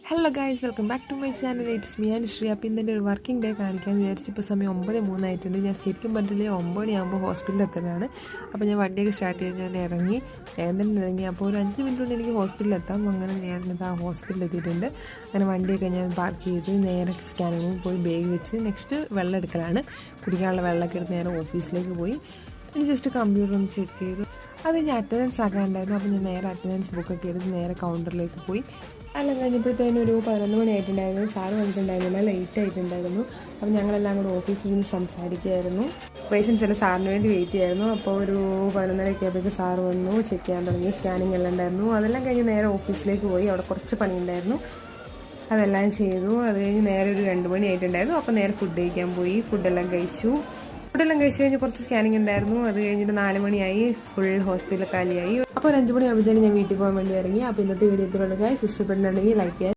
Hello guys, welcome back to my channel. It's me and Shree. അപ്പോൾ ഇന്നെ ഒരു working day കാണിക്കാമെന്ന് വിചാരിച്ചു. ഇപ്പോൾ സമയം 9:03 ആയിട്ടുണ്ട്. ഞാൻ ശരിക്കും പറഞ്ഞില്ലേ 9 മണിയാകുമ്പോൾ ഹോസ്പിറ്റലിൽ എത്തുന്നതാണ്. അപ്പോൾ ഞാൻ വണ്ടിയൊക്കെ സ്റ്റാർട്ട് ചെയ്ത് ഞാൻ ഇറങ്ങി, വേഗം തന്നെ ഇറങ്ങി. അപ്പോൾ ഒരു 5 മിനിറ്റ് കൊണ്ട് എനിക്ക് ഹോസ്പിറ്റലിൽ എത്താം. അങ്ങനെ ഞാൻ ആ ഹോസ്പിറ്റലിൽ എത്തിയിട്ടുണ്ട്. അങ്ങനെ വണ്ടിയൊക്കെ ഞാൻ പാർക്ക് ചെയ്ത് നേരെ സ്കാനിങ്ങിൽ പോയി ബാഗ് വെച്ച് നെക്സ്റ്റ് വെള്ളം എടുക്കലാണ്. കുടിക്കാനുള്ള വെള്ളമൊക്കെ എടുത്ത് നേരെ ഓഫീസിലേക്ക് പോയി. ഇനി ജസ്റ്റ് കമ്പ്യൂട്ടർ ഒന്ന് ചെക്ക് ചെയ്തു. അത് ഞാൻ അറ്റൻഡൻസ് ആക്കാനുണ്ടായിരുന്നു. അപ്പോൾ ഞാൻ നേരെ അറ്റൻഡൻസ് ബുക്കൊക്കെ എടുത്ത് നേരെ കൗണ്ടറിലേക്ക് പോയി. എല്ലാം കഴിഞ്ഞപ്പോഴത്തേനും ഒരു 11 മണി ആയിട്ടുണ്ടായിരുന്നു. സാറ് വന്നിട്ടുണ്ടായിരുന്നില്ല, ലേറ്റ് ആയിട്ടുണ്ടായിരുന്നു. അപ്പോൾ ഞങ്ങളെല്ലാം കൂടെ ഓഫീസിൽ നിന്ന് സംസാരിക്കുകയായിരുന്നു. പേഷ്യൻസ് എല്ലാം സാറിന് വേണ്ടി വെയിറ്റ് ചെയ്യായിരുന്നു. അപ്പോൾ ഒരു 11:30 ആയപ്പോഴേക്കും സാറ് വന്നു, ചെക്ക് ചെയ്യാൻ തുടങ്ങി. സ്കാനിങ് എല്ലാം ഉണ്ടായിരുന്നു. അതെല്ലാം കഴിഞ്ഞ് നേരെ ഓഫീസിലേക്ക് പോയി. അവിടെ കുറച്ച് പണിയുണ്ടായിരുന്നു, അതെല്ലാം ചെയ്തു. അത് കഴിഞ്ഞ് നേരെ ഒരു 2 മണി ആയിട്ടുണ്ടായിരുന്നു. അപ്പോൾ നേരെ ഫുഡ് കഴിക്കാൻ പോയി. ഫുഡെല്ലാം കഴിച്ചു കഴിഞ്ഞ് കുറച്ച് സ്കാനിങ് ഉണ്ടായിരുന്നു. അത് കഴിഞ്ഞിട്ട് 4 മണിയായി. ഫുൾ ഹോസ്പിറ്റൽ കാലിയായി. അപ്പോൾ ഒരു 5 മണി ആകുമ്പോഴത്തേനും ഞാൻ വീട്ടിൽ പോകാൻ വേണ്ടി ഇറങ്ങി. അപ്പോൾ ഇന്നത്തെ വീഡിയോ ഇത്രയുള്ള ഗൈസ്, ഇഷ്ടപ്പെടുന്നുണ്ടെങ്കിൽ ലൈക്ക് ചെയ്യാൻ